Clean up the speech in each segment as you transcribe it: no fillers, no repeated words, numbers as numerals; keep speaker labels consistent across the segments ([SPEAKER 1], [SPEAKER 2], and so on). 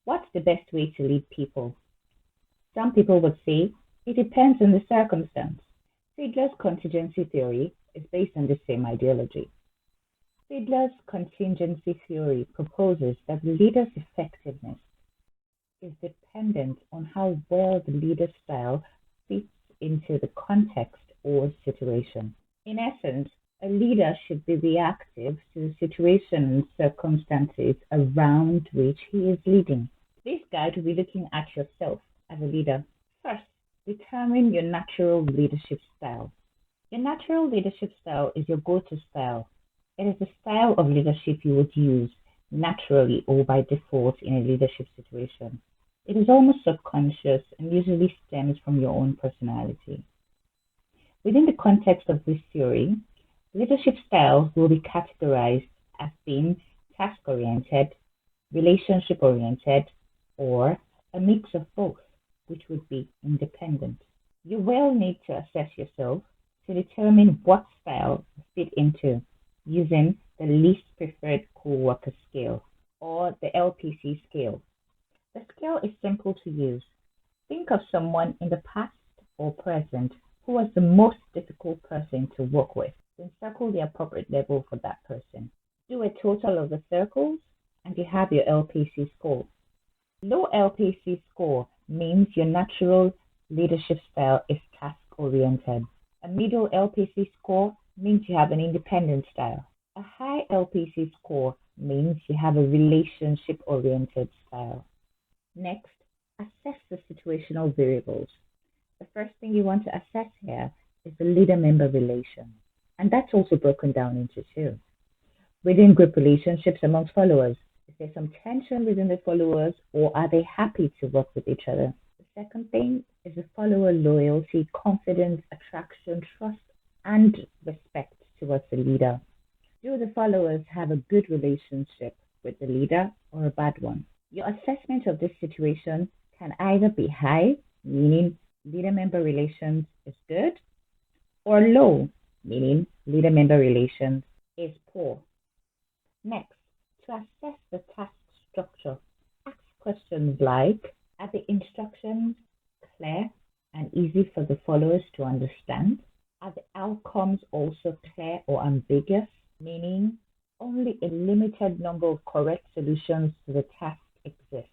[SPEAKER 1] What's the best way to lead people? Some people would say it depends on the circumstance. Fiedler's contingency theory is based on the same ideology. Fiedler's contingency theory proposes that the leader's effectiveness is dependent on how well the leader's style fits into the context or situation. In essence, a leader should be reactive to the situation and circumstances around which he is leading. This guide will be looking at yourself as a leader. First, determine your natural leadership style. Your natural leadership style is your go-to style. It is the style of leadership you would use naturally or by default in a leadership situation. It is almost subconscious and usually stems from your own personality. Within the context of this theory, leadership styles will be categorized as being task-oriented, relationship-oriented, or a mix of both, which would be independent. You will need to assess yourself to determine what style you fit into using the least preferred co-worker scale or the LPC scale. The scale is simple to use. Think of someone in the past or present who was the most difficult person to work with, then circle the appropriate level for that person. Do a total of the circles and you have your LPC score. Low LPC score means your natural leadership style is task-oriented. A middle LPC score means you have an independent style. A high LPC score means you have a relationship-oriented style. Next, assess the situational variables. The first thing you want to assess here is the leader-member relation, and that's also broken down into two. Within group relationships amongst followers, is there some tension within the followers or are they happy to work with each other? The second thing is the follower loyalty, confidence, attraction, trust, and respect towards the leader. Do the followers have a good relationship with the leader or a bad one? Your assessment of this situation can either be high, meaning leader-member relations is good, or low, meaning leader-member relations is poor. Next, to assess the task structure, ask questions like, are the instructions clear and easy for the followers to understand? Are the outcomes also clear or ambiguous, meaning only a limited number of correct solutions to the task exist?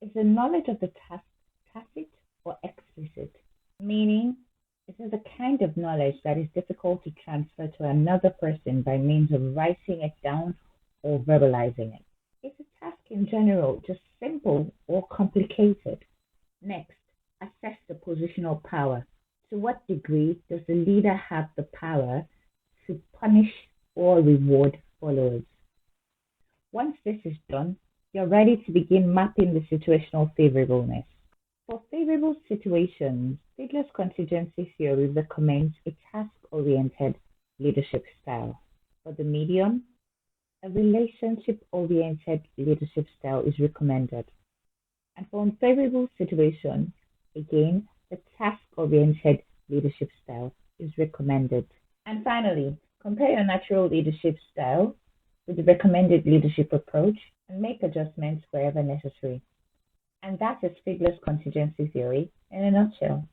[SPEAKER 1] Is the knowledge of the task tacit or explicit? Meaning, is it the kind of knowledge that is difficult to transfer to another person by means of writing it down or verbalizing it? Is the task in general just simple or complicated? Next, assess the positional power. To what degree does the leader have the power to punish or reward followers? Once this is done, you're ready to begin mapping the situational favorableness. For favorable situations, Fiedler's contingency theory recommends a task-oriented leadership style. For the medium, a relationship-oriented leadership style is recommended. And for unfavorable situations, again, the task-oriented leadership style is recommended. And finally, compare your natural leadership style with the recommended leadership approach and make adjustments wherever necessary. And that is Fiedler's contingency theory in a nutshell.